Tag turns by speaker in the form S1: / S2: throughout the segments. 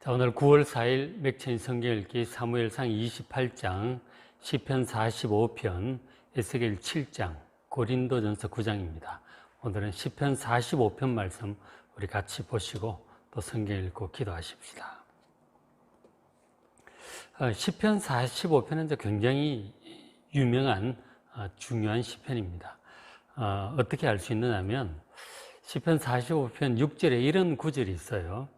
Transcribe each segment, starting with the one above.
S1: 자, 오늘 9월 4일 맥체인 성경 읽기 사무엘상 28장, 시편 45편, 에스겔 7장, 고린도전서 9장입니다. 오늘은 시편 45편 말씀 우리 같이 보시고 또 성경 읽고 기도하십시다. 시편 45편은 이제 굉장히 유명한 중요한 시편입니다. 어떻게 알 수 있느냐면 시편 45편 6절에 이런 구절이 있어요.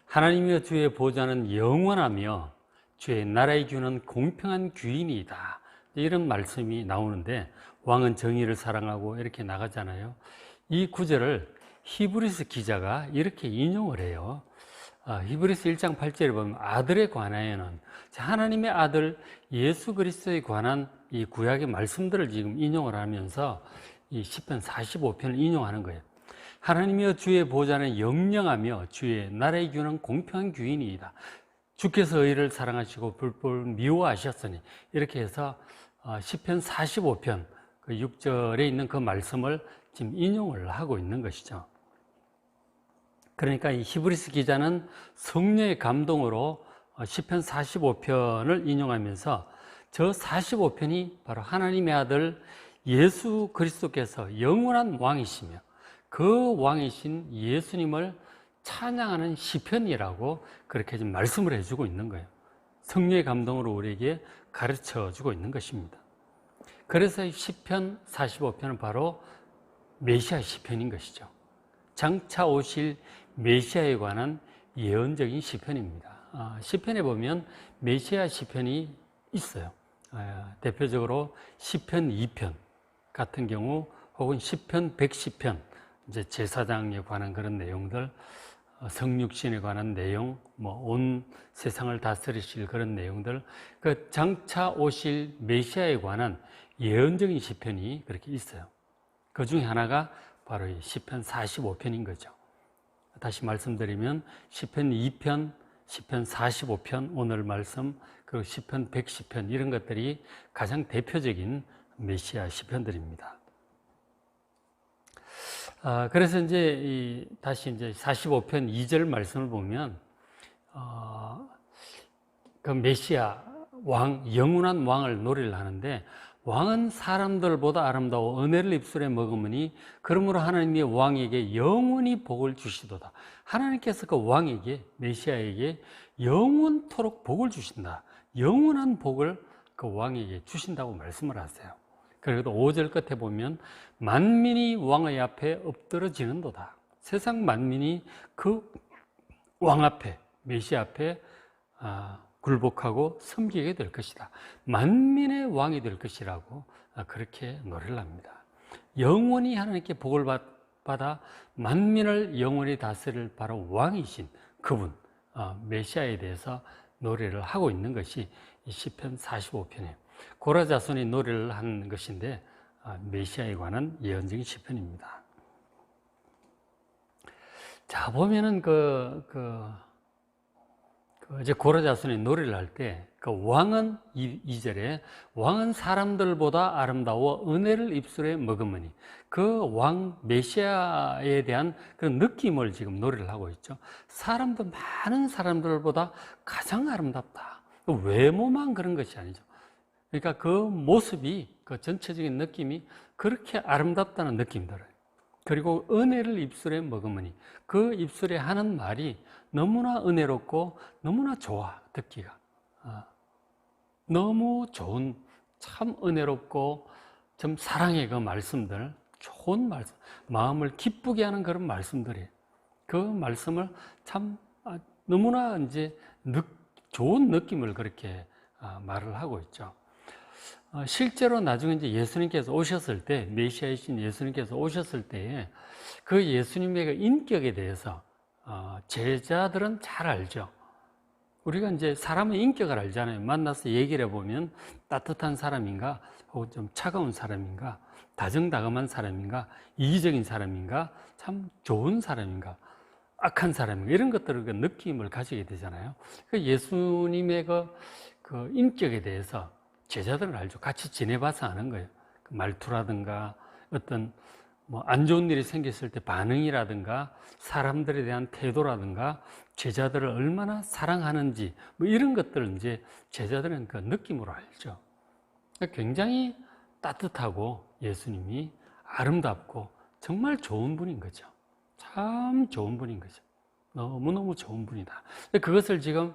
S1: 하나님이여 주의 보좌는 영원하며 주의 나라의 규는 공평한 규이니이다. 이런 말씀이 나오는데 왕은 정의를 사랑하고 이렇게 나가잖아요. 이 구절을 히브리서 기자가 이렇게 인용을 해요. 히브리서 1장 8절에 보면 아들에 관하여는 하나님의 아들 예수 그리스도에 관한 이 구약의 말씀들을 지금 인용을 하면서 이 시편 45편을 인용하는 거예요. 하나님이여 주의 보좌는 영영하며 주의 나라의 규는 공평한 규이니이다. 주께서 의를 사랑하시고 불법을 미워하셨으니 이렇게 해서 시편 45편 그 6절에 있는 그 말씀을 지금 인용을 하고 있는 것이죠. 그러니까 이 히브리서 기자는 성령의 감동으로 시편 45편을 인용하면서 저 45편이 바로 하나님의 아들 예수 그리스도께서 영원한 왕이시며 그 왕이신 예수님을 찬양하는 시편이라고 그렇게 좀 말씀을 해주고 있는 거예요. 성령의 감동으로 우리에게 가르쳐주고 있는 것입니다. 그래서 시편 45편은 바로 메시아 시편인 것이죠. 장차 오실 메시아에 관한 예언적인 시편입니다. 시편에 보면 메시아 시편이 있어요. 대표적으로 시편 2편 같은 경우 혹은 시편 110편 이제 제사장에 관한 그런 내용들, 성육신에 관한 내용, 온 세상을 다스리실 그런 내용들, 그 장차 오실 메시아에 관한 예언적인 시편이 그렇게 있어요. 그 중에 하나가 바로 이 시편 45편인 거죠. 다시 말씀드리면 시편 2편, 시편 45편 오늘 말씀, 그리고 시편 110편 이런 것들이 가장 대표적인 메시아 시편들입니다. 그래서 이제 다시 이제 45편 2절 말씀을 보면 그 메시아 왕, 영원한 왕을 노래를 하는데 왕은 사람들보다 아름다워 은혜를 입술에 머금으니 그러므로 하나님이 왕에게 영원히 복을 주시도다. 하나님께서 그 왕에게 메시아에게 영원토록 복을 주신다. 영원한 복을 그 왕에게 주신다고 말씀을 하세요. 그리고 5절 끝에 보면 만민이 왕의 앞에 엎드러지는도다. 세상 만민이 그 왕 앞에, 메시아 앞에 굴복하고 섬기게 될 것이다. 만민의 왕이 될 것이라고 그렇게 노래를 합니다. 영원히 하나님께 복을 받아 만민을 영원히 다스릴 바로 왕이신 그분, 메시아에 대해서 노래를 하고 있는 것이 이 시편 45편이에요. 고라 자손이 노래를 한 것인데 메시아에 관한 예언적인 시편입니다. 자, 보면은 이제 고라 자손이 노래를 할 때 그 왕은 2절에 왕은 사람들보다 아름다워 은혜를 입술에 머금으니 그 왕 메시아에 대한 그런 느낌을 지금 노래를 하고 있죠. 많은 사람들보다 가장 아름답다. 외모만 그런 것이 아니죠. 그러니까 그 모습이, 그 전체적인 느낌이 그렇게 아름답다는 느낌이 들어요. 그리고 은혜를 입술에 머금으니 그 입술에 하는 말이 너무나 은혜롭고 너무나 좋아, 듣기가. 너무 좋은, 참 은혜롭고 좀 사랑의 그 말씀들, 좋은 말씀, 마음을 기쁘게 하는 그런 말씀들이에요. 그 말씀을 참 너무나 이제 좋은 느낌을 그렇게 말을 하고 있죠. 실제로 나중에 이제 예수님께서 오셨을 때, 메시아이신 예수님께서 오셨을 때에 그 예수님의 그 인격에 대해서 제자들은 잘 알죠. 우리가 이제 사람의 인격을 알잖아요. 만나서 얘기를 해보면 따뜻한 사람인가, 혹은 좀 차가운 사람인가, 다정다감한 사람인가, 이기적인 사람인가, 참 좋은 사람인가, 악한 사람인가, 이런 것들을 그 느낌을 가지게 되잖아요. 그 예수님의 그 인격에 대해서 제자들은 알죠. 같이 지내봐서 아는 거예요. 그 말투라든가 어떤 뭐 안 좋은 일이 생겼을 때 반응이라든가 사람들에 대한 태도라든가 제자들을 얼마나 사랑하는지 뭐 이런 것들을 이제 제자들은 그 느낌으로 알죠. 굉장히 따뜻하고 예수님이 아름답고 정말 좋은 분인 거죠. 참 좋은 분인 거죠. 너무너무 좋은 분이다. 그것을 지금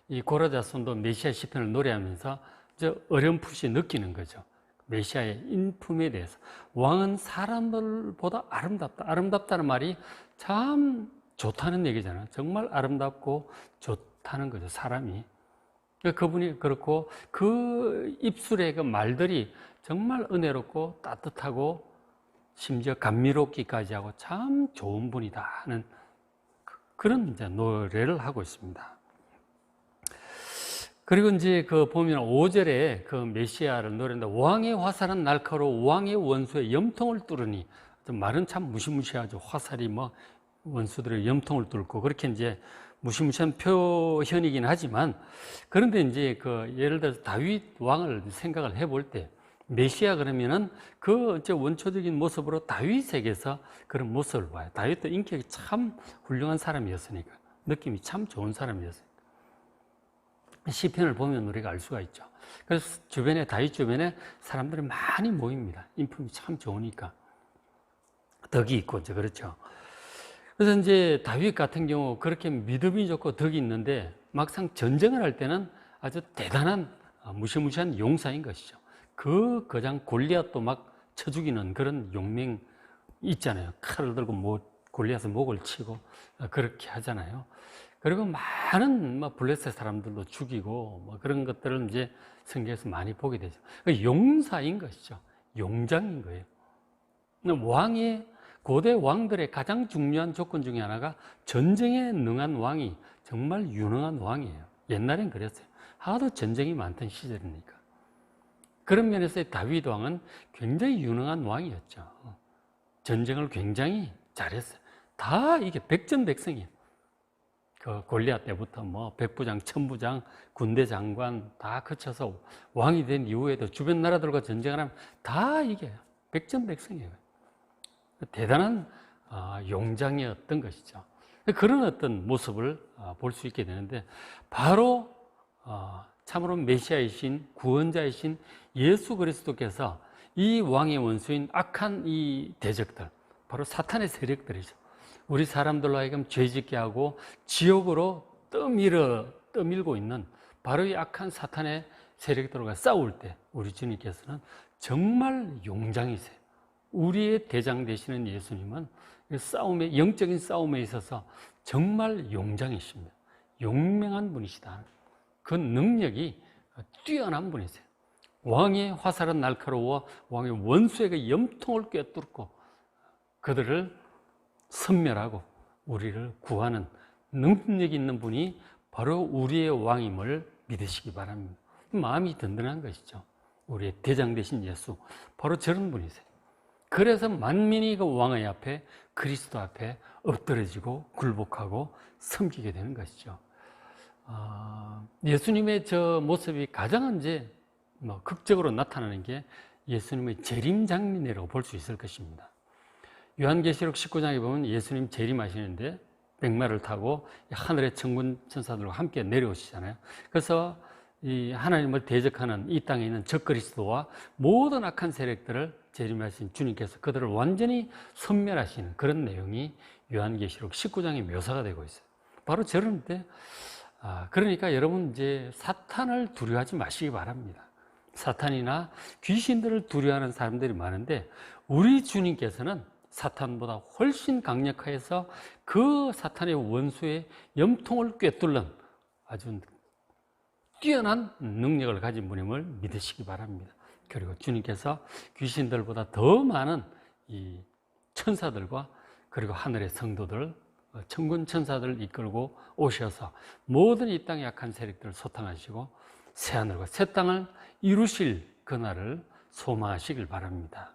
S1: 이 고라자손도 메시아 시편을 노래하면서 어렴풋이 느끼는 거죠. 메시아의 인품에 대해서. 왕은 사람들보다 아름답다. 아름답다는 말이 참 좋다는 얘기잖아요. 정말 아름답고 좋다는 거죠, 사람이. 그분이 그렇고 그 입술의 그 말들이 정말 은혜롭고 따뜻하고 심지어 감미롭기까지 하고 참 좋은 분이다 하는 그런 이제 노래를 하고 있습니다. 그리고 이제 그 보면 5절에 그 메시아를 노래한다. 왕의 화살은 날카로워 왕의 원수의 염통을 뚫으니. 말은 참 무시무시하죠. 화살이 뭐 원수들의 염통을 뚫고 그렇게 이제 무시무시한 표현이긴 하지만 그런데 이제 그 예를 들어서 다윗 왕을 생각을 해볼 때 메시아 그러면은 그 이제 원초적인 모습으로 다윗에게서 그런 모습을 봐요. 다윗도 인격이 참 훌륭한 사람이었으니까 느낌이 참 좋은 사람이었어요. 시편을 보면 우리가 알 수가 있죠. 그래서 주변에 다윗 주변에 사람들이 많이 모입니다. 인품이 참 좋으니까 덕이 있고 이제 그렇죠. 그래서 이제 다윗 같은 경우 그렇게 믿음이 좋고 덕이 있는데 막상 전쟁을 할 때는 아주 대단한 무시무시한 용사인 것이죠. 그 거장 골리앗도 막 쳐 죽이는 그런 용맹 있잖아요. 칼을 들고 골리앗의 목을 치고 그렇게 하잖아요. 그리고 많은 블레셋 사람들도 죽이고 그런 것들을 이제 성경에서 많이 보게 되죠. 용사인 것이죠. 용장인 거예요. 고대 왕들의 가장 중요한 조건 중에 하나가 전쟁에 능한 왕이 정말 유능한 왕이에요. 옛날엔 그랬어요. 하도 전쟁이 많던 시절이니까. 그런 면에서 다윗 왕은 굉장히 유능한 왕이었죠. 전쟁을 굉장히 잘했어요. 다 이게 백전백승이에요. 그 골리앗 때부터 백부장, 천부장, 군대 장관 다 거쳐서 왕이 된 이후에도 주변 나라들과 전쟁을 하면 다 이겨요. 백전백승이에요. 대단한 용장이었던 것이죠. 그런 어떤 모습을 볼 수 있게 되는데 바로 참으로 메시아이신 구원자이신 예수 그리스도께서 이 왕의 원수인 악한 이 대적들, 바로 사탄의 세력들이죠. 우리 사람들로 하여금 죄짓게 하고 지옥으로 떠밀고 있는 바로 이 악한 사탄의 세력들과 싸울 때 우리 주님께서는 정말 용장이세요. 우리의 대장 되시는 예수님은 영적인 싸움에 있어서 정말 용장이십니다. 용맹한 분이시다. 그 능력이 뛰어난 분이세요. 왕의 화살은 날카로워 왕의 원수에게 염통을 꿰뚫고 그들을 섬멸하고 우리를 구하는 능력 있는 분이 바로 우리의 왕임을 믿으시기 바랍니다. 마음이 든든한 것이죠. 우리의 대장 되신 예수, 바로 저런 분이세요. 그래서 만민이 그 왕의 앞에 그리스도 앞에 엎드러지고 굴복하고 섬기게 되는 것이죠. 예수님의 저 모습이 가장 이제 극적으로 나타나는 게 예수님의 재림 장면이라고 볼 수 있을 것입니다. 요한계시록 19장에 보면 예수님 재림하시는데 백마를 타고 하늘의 천군 천사들과 함께 내려오시잖아요. 그래서 이 하나님을 대적하는 이 땅에 있는 적그리스도와 모든 악한 세력들을 재림하신 주님께서 그들을 완전히 섬멸하시는 그런 내용이 요한계시록 19장에 묘사가 되고 있어요. 바로 저런 때 그러니까 여러분 이제 사탄을 두려워하지 마시기 바랍니다. 사탄이나 귀신들을 두려워하는 사람들이 많은데 우리 주님께서는 사탄보다 훨씬 강력해서 그 사탄의 원수의 염통을 꿰뚫는 아주 뛰어난 능력을 가진 분임을 믿으시기 바랍니다. 그리고 주님께서 귀신들보다 더 많은 이 천사들과 그리고 하늘의 성도들, 천군 천사들을 이끌고 오셔서 모든 이 땅의 약한 세력들을 소탕하시고 새하늘과 새 땅을 이루실 그날을 소망하시길 바랍니다.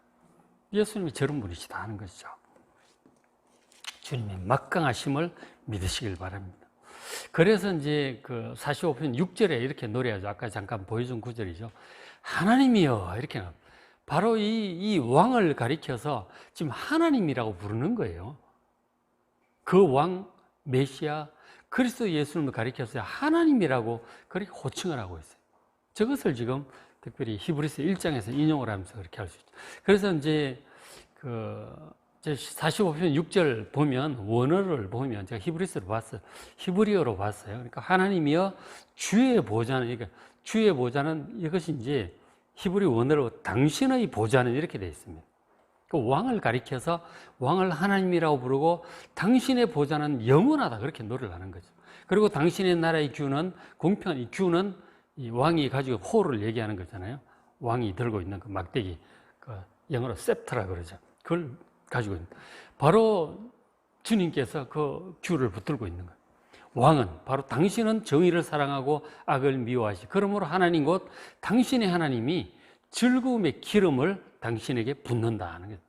S1: 예수님이 저런 분이시다 하는 것이죠. 주님의 막강하심을 믿으시길 바랍니다. 그래서 이제 그 45편 6절에 이렇게 노래하죠. 아까 잠깐 보여준 구절이죠. 하나님이여 이렇게 바로 이 왕을 가리켜서 지금 하나님이라고 부르는 거예요. 그 왕, 메시아, 그리스도 예수님을 가리켜서 하나님이라고 그렇게 호칭을 하고 있어요. 저것을 지금 특별히 히브리서 1장에서 인용을 하면서 그렇게 할 수 있죠. 그래서 이제 45편 6절 보면, 원어를 보면, 제가 히브리어로 봤어요. 그러니까 하나님이여 주의 보좌는, 그러니까 주의 보좌는 이것이 이제 히브리 원어로 당신의 보좌는 이렇게 되어 있습니다. 그 왕을 가리켜서 왕을 하나님이라고 부르고 당신의 보좌는 영원하다, 그렇게 노래를 하는 거죠. 그리고 당신의 나라의 규는 공평한, 이 규는 이 왕이 가지고 호를 얘기하는 거잖아요. 왕이 들고 있는 그 막대기, 그 영어로 셉트라 그러죠. 그걸 가지고 있는, 바로 주님께서 그 규를 붙들고 있는 거예요. 왕은 바로 당신은 정의를 사랑하고 악을 미워하시, 그러므로 하나님 곧 당신의 하나님이 즐거움의 기름을 당신에게 붓는다 하는 거예요.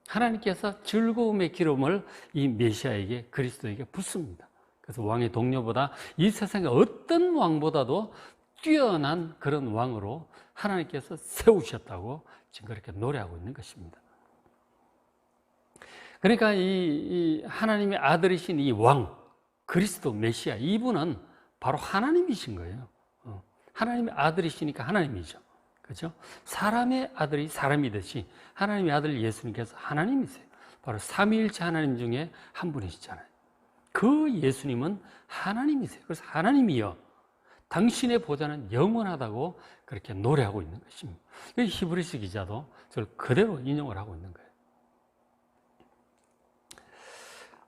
S1: 하나님께서 즐거움의 기름을 이 메시아에게, 그리스도에게 붓습니다. 그래서 왕의 동료보다, 이 세상의 어떤 왕보다도 뛰어난 그런 왕으로 하나님께서 세우셨다고 지금 그렇게 노래하고 있는 것입니다. 그러니까 이 하나님의 아들이신 이 왕, 그리스도 메시아, 이분은 바로 하나님이신 거예요. 하나님의 아들이시니까 하나님이죠. 그렇죠? 사람의 아들이 사람이듯이 하나님의 아들 예수님께서 하나님이세요. 바로 삼위일체 하나님 중에 한 분이시잖아요. 그 예수님은 하나님이세요. 그래서 하나님이여 당신의 보좌는 영원하다고 그렇게 노래하고 있는 것입니다. 히브리서 기자도 저를 그대로 인용을 하고 있는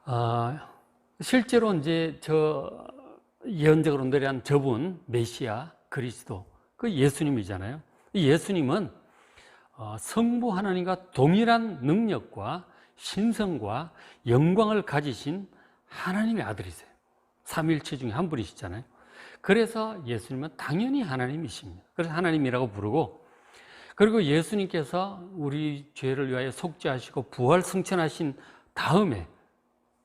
S1: 거예요. 실제로 이제 저 예언적으로 노래한 저분, 메시아, 그리스도, 그 예수님이잖아요. 이 예수님은 성부 하나님과 동일한 능력과 신성과 영광을 가지신 하나님의 아들이세요. 삼위일체 중에 한 분이시잖아요. 그래서 예수님은 당연히 하나님이십니다. 그래서 하나님이라고 부르고, 그리고 예수님께서 우리 죄를 위하여 속죄하시고 부활 승천하신 다음에,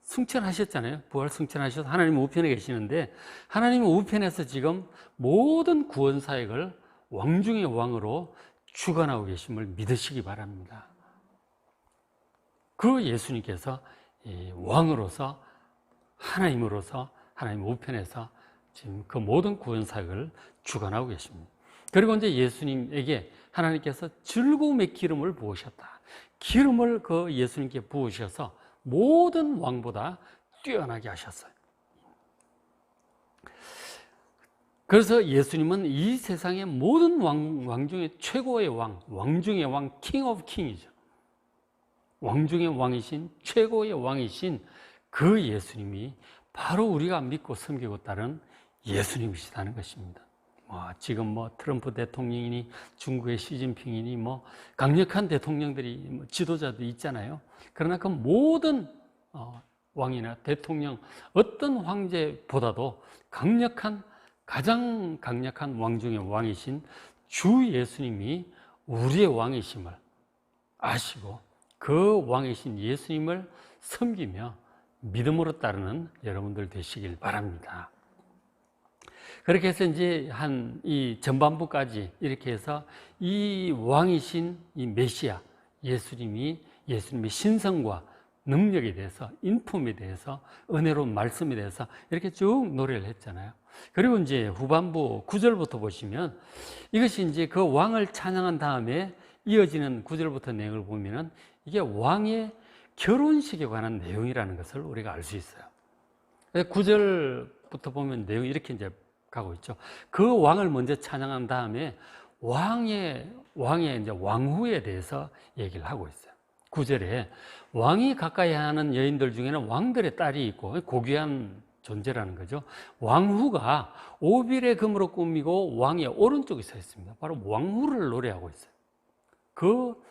S1: 승천하셨잖아요. 부활 승천하셔서 하나님 우편에 계시는데, 하나님 우편에서 지금 모든 구원 사역을 왕 중의 왕으로 주관하고 계심을 믿으시기 바랍니다. 그 예수님께서 왕으로서, 하나님으로서 하나님 우편에서 지금 그 모든 구원 사역을 주관하고 계십니다. 그리고 이제 예수님에게 하나님께서 즐거움의 기름을 부으셨다. 기름을 그 예수님께 부으셔서 모든 왕보다 뛰어나게 하셨어요. 그래서 예수님은 이 세상의 모든 왕 중에 최고의 왕 중의 왕, king of king이죠. 왕 중의 왕이신, 최고의 왕이신 그 예수님이 바로 우리가 믿고 섬기고 따른 예수님이시다는 것입니다. 지금 트럼프 대통령이니 중국의 시진핑이니 강력한 대통령들이 지도자도 있잖아요. 그러나 그 모든 왕이나 대통령, 어떤 황제보다도 가장 강력한 왕 중의 왕이신 주 예수님이 우리의 왕이심을 아시고 그 왕이신 예수님을 섬기며 믿음으로 따르는 여러분들 되시길 바랍니다. 그렇게 해서 이제 이 전반부까지 이렇게 해서 이 왕이신 이 메시아 예수님의 신성과 능력에 대해서, 인품에 대해서, 은혜로운 말씀에 대해서 이렇게 쭉 노래를 했잖아요. 그리고 이제 후반부 9절부터 보시면 이것이 이제 그 왕을 찬양한 다음에 이어지는 9절부터 내용을 보면은 이게 왕의 결혼식에 관한 내용이라는 것을 우리가 알 수 있어요. 9절부터 보면 내용이 이렇게 이제 가고 있죠. 그 왕을 먼저 찬양한 다음에 왕의 이제 왕후에 대해서 얘기를 하고 있어요. 9절에 왕이 가까이 하는 여인들 중에는 왕들의 딸이 있고 고귀한 존재라는 거죠. 왕후가 오빌의 금으로 꾸미고 왕의 오른쪽에 서 있습니다. 바로 왕후를 노래하고 있어요. 그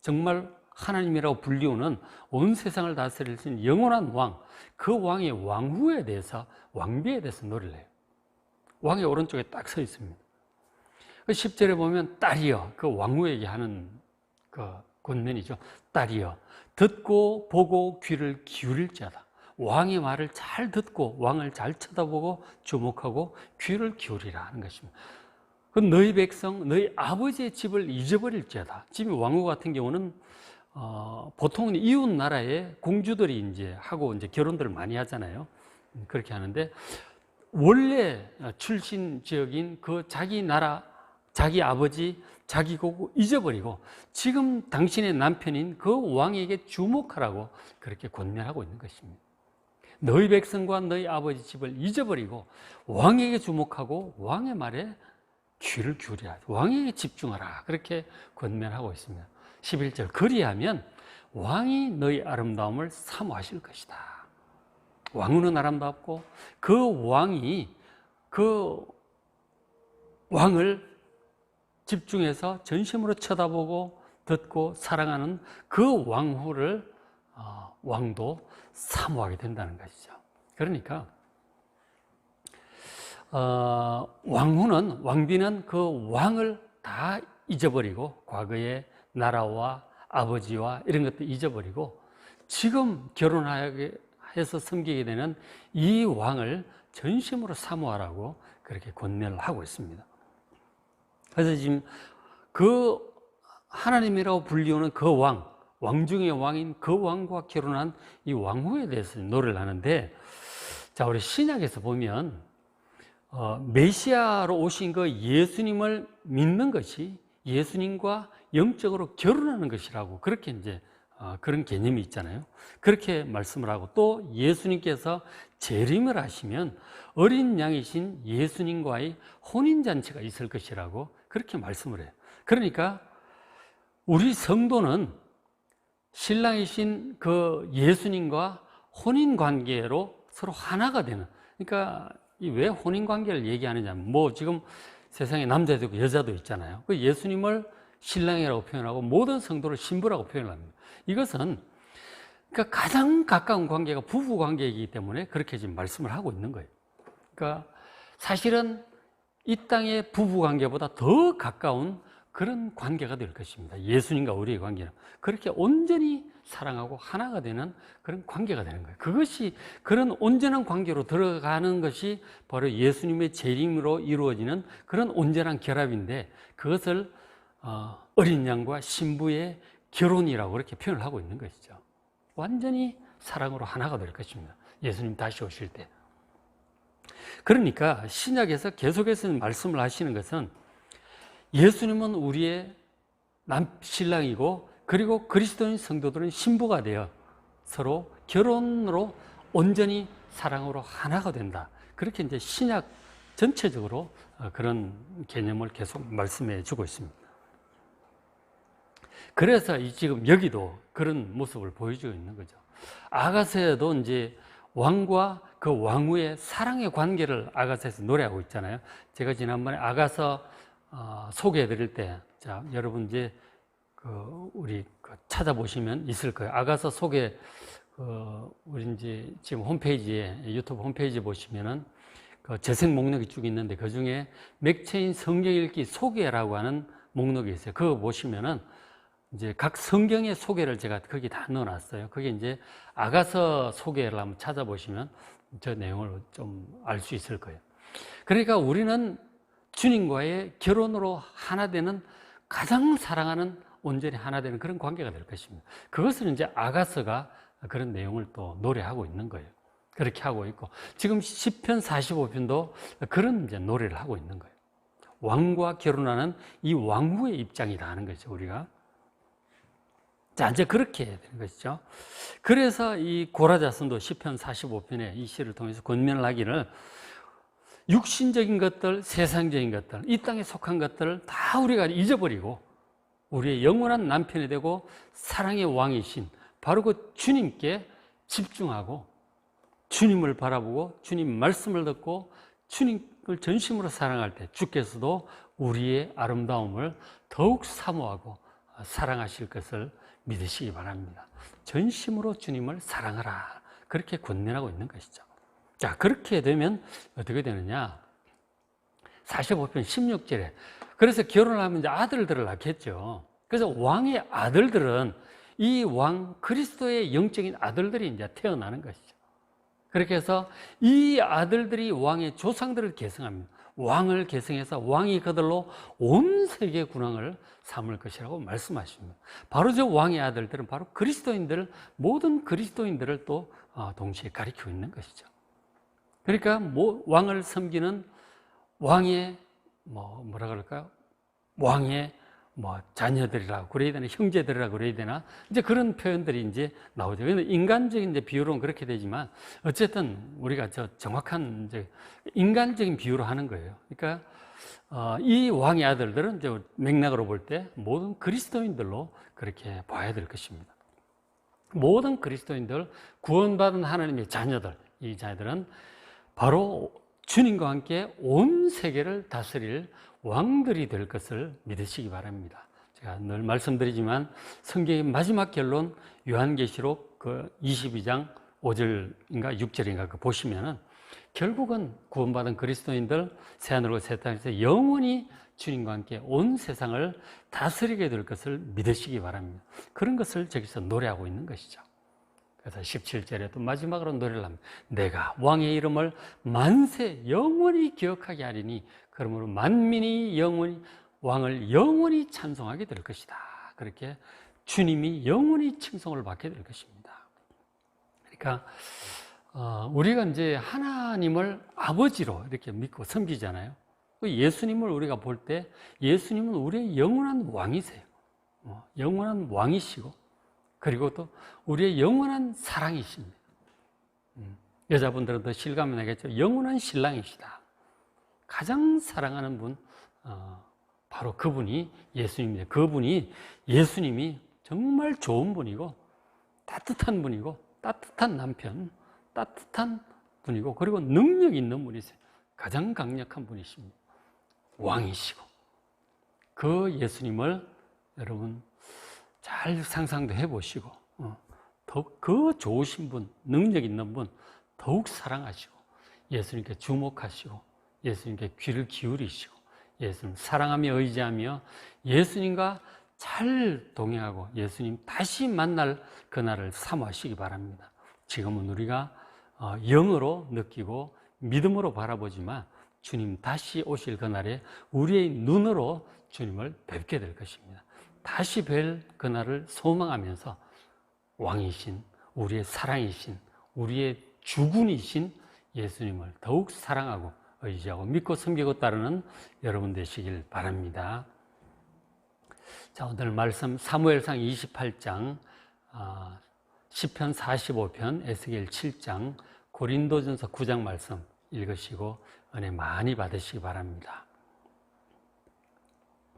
S1: 정말 하나님이라고 불리우는 온 세상을 다스릴 수 있는 영원한 왕, 그 왕의 왕후에 대해서, 왕비에 대해서 노래를 해요. 왕의 오른쪽에 딱 서 있습니다. 10절에 보면 딸이여, 그 왕후에게 하는 그 권면이죠. 딸이여, 듣고 보고 귀를 기울일 자다. 왕의 말을 잘 듣고 왕을 잘 쳐다보고 주목하고 귀를 기울이라 하는 것입니다. 그 너희 백성, 너희 아버지의 집을 잊어버릴지어다. 지금 왕후 같은 경우는 보통은 이웃 나라의 공주들이 이제 하고 이제 결혼들을 많이 하잖아요. 그렇게 하는데 원래 출신 지역인 그 자기 나라, 자기 아버지, 자기 고국 잊어버리고 지금 당신의 남편인 그 왕에게 주목하라고 그렇게 권면하고 있는 것입니다. 너희 백성과 너희 아버지 집을 잊어버리고 왕에게 주목하고 왕의 말에 귀를 기울여라. 왕에게 집중하라. 그렇게 권면하고 있습니다. 11절 그리하면 왕이 너희 아름다움을 사모하실 것이다. 왕은 아름답고 그 왕이 그 왕을 집중해서 전심으로 쳐다보고 듣고 사랑하는 그 왕후를 왕도 사모하게 된다는 것이죠. 그러니까 왕비는 그 왕을 다 잊어버리고 과거의 나라와 아버지와 이런 것도 잊어버리고 지금 결혼하게 해서 섬기게 되는 이 왕을 전심으로 사모하라고 그렇게 권면을 하고 있습니다. 그래서 지금 그 하나님이라고 불리우는 그 왕 중의 왕인 그 왕과 결혼한 이 왕후에 대해서 노래를 하는데, 자, 우리 신약에서 보면 메시아로 오신 그 예수님을 믿는 것이 예수님과 영적으로 결혼하는 것이라고 그렇게 이제 그런 개념이 있잖아요. 그렇게 말씀을 하고 또 예수님께서 재림을 하시면 어린 양이신 예수님과의 혼인잔치가 있을 것이라고 그렇게 말씀을 해요. 그러니까 우리 성도는 신랑이신 그 예수님과 혼인관계로 서로 하나가 되는, 그러니까 왜 혼인관계를 얘기하느냐면 지금 세상에 남자도 있고 여자도 있잖아요. 그 예수님을 신랑이라고 표현하고 모든 성도를 신부라고 표현합니다. 이것은 그러니까 가장 가까운 관계가 부부 관계이기 때문에 그렇게 지금 말씀을 하고 있는 거예요. 그러니까 사실은 이 땅의 부부 관계보다 더 가까운 그런 관계가 될 것입니다. 예수님과 우리의 관계는 그렇게 온전히 사랑하고 하나가 되는 그런 관계가 되는 거예요. 그것이 그런 온전한 관계로 들어가는 것이 바로 예수님의 재림으로 이루어지는 그런 온전한 결합인데, 그것을 어린 양과 신부의 결혼이라고 그렇게 표현을 하고 있는 것이죠. 완전히 사랑으로 하나가 될 것입니다. 예수님 다시 오실 때. 그러니까 신약에서 계속해서 말씀을 하시는 것은 예수님은 우리의 신랑이고 그리고 그리스도인 성도들은 신부가 되어 서로 결혼으로 온전히 사랑으로 하나가 된다. 그렇게 이제 신약 전체적으로 그런 개념을 계속 말씀해 주고 있습니다. 그래서 지금 여기도 그런 모습을 보여주고 있는 거죠. 아가서에도 이제 왕과 그 왕후의 사랑의 관계를 아가서에서 노래하고 있잖아요. 제가 지난번에 아가서 소개해 드릴 때, 자, 여러분 이제 우리 찾아보시면 있을 거예요. 아가서 소개, 우리 이제 지금 홈페이지에, 유튜브 홈페이지 보시면은 재생 목록이 쭉 있는데 그 중에 맥체인 성경 읽기 소개라고 하는 목록이 있어요. 그거 보시면은 이제 각 성경의 소개를 제가 거기 다 넣어놨어요. 그게 이제 아가서 소개를 한번 찾아보시면 저 내용을 좀 알 수 있을 거예요. 그러니까 우리는 주님과의 결혼으로 하나 되는, 가장 사랑하는, 온전히 하나 되는 그런 관계가 될 것입니다. 그것을 이제 아가서가 그런 내용을 또 노래하고 있는 거예요. 그렇게 하고 있고, 지금 시편 45편도 그런 이제 노래를 하고 있는 거예요. 왕과 결혼하는 이 왕후의 입장이다 하는 거죠, 우리가. 자, 이제 그렇게 해야 되는 것이죠. 그래서 이 고라자손도 시편 45편에 이 시를 통해서 권면을 하기를, 육신적인 것들, 세상적인 것들, 이 땅에 속한 것들을 다 우리가 잊어버리고 우리의 영원한 남편이 되고 사랑의 왕이신 바로 그 주님께 집중하고 주님을 바라보고 주님 말씀을 듣고 주님을 전심으로 사랑할 때 주께서도 우리의 아름다움을 더욱 사모하고 사랑하실 것을 믿으시기 바랍니다. 전심으로 주님을 사랑하라, 그렇게 권면하고 있는 것이죠. 자, 그렇게 되면 어떻게 되느냐? 45편 16절에 그래서 결혼을 하면 이제 아들들을 낳겠죠. 그래서 왕의 아들들은 이 왕 그리스도의 영적인 아들들이 이제 태어나는 것이죠. 그렇게 해서 이 아들들이 왕의 조상들을 계승합니다. 왕을 계승해서 왕이 그들로 온 세계 군왕을 삼을 것이라고 말씀하십니다. 바로 저 왕의 아들들은 바로 그리스도인들, 모든 그리스도인들을 또 동시에 가리키고 있는 것이죠. 그러니까 왕을 섬기는 왕의 뭐라 그럴까요? 왕의 자녀들이라고 그래야 되나, 형제들이라고 그래야 되나, 이제 그런 표현들이 이제 나오죠. 인간적인 이제 비유로는 그렇게 되지만, 어쨌든 우리가 정확한 이제 인간적인 비유로 하는 거예요. 그러니까, 이 왕의 아들들은 이제 맥락으로 볼 때 모든 그리스도인들로 그렇게 봐야 될 것입니다. 모든 그리스도인들, 구원받은 하나님의 자녀들, 이 자녀들은 바로 주님과 함께 온 세계를 다스릴 왕들이 될 것을 믿으시기 바랍니다. 제가 늘 말씀드리지만 성경의 마지막 결론 요한계시록 그 22장 5절인가 6절인가 보시면은 결국은 구원받은 그리스도인들 새하늘과 새 땅에서 영원히 주님과 함께 온 세상을 다스리게 될 것을 믿으시기 바랍니다. 그런 것을 저기서 노래하고 있는 것이죠. 그래서 17절에 또 마지막으로 노래를 합니다. 내가 왕의 이름을 만세 영원히 기억하게 하리니 그러므로 만민이 영원히 왕을 영원히 찬송하게 될 것이다. 그렇게 주님이 영원히 칭송을 받게 될 것입니다. 그러니까 우리가 이제 하나님을 아버지로 이렇게 믿고 섬기잖아요. 예수님을 우리가 볼 때 예수님은 우리의 영원한 왕이세요. 영원한 왕이시고 그리고 또 우리의 영원한 사랑이십니다. 여자분들은 더 실감이 나겠죠. 영원한 신랑이시다. 가장 사랑하는 분, 바로 그분이 예수님입니다. 그분이 예수님이 정말 좋은 분이고 따뜻한 분이고 따뜻한 남편, 따뜻한 분이고 그리고 능력 있는 분이세요. 가장 강력한 분이십니다. 왕이시고 그 예수님을 여러분 잘 상상도 해보시고 더욱 그 좋으신 분, 능력 있는 분 더욱 사랑하시고 예수님께 주목하시고 예수님께 귀를 기울이시고 예수님 사랑하며 의지하며 예수님과 잘 동행하고 예수님 다시 만날 그날을 사모하시기 바랍니다. 지금은 우리가 영으로 느끼고 믿음으로 바라보지만 주님 다시 오실 그날에 우리의 눈으로 주님을 뵙게 될 것입니다. 다시 뵐 그날을 소망하면서 왕이신 우리의 사랑이신 우리의 주군이신 예수님을 더욱 사랑하고 의지하고 믿고 섬기고 따르는 여러분 되시길 바랍니다. 자, 오늘 말씀 사무엘상 28장, 시편 45편, 에스겔 7장, 고린도전서 9장 말씀 읽으시고 은혜 많이 받으시기 바랍니다.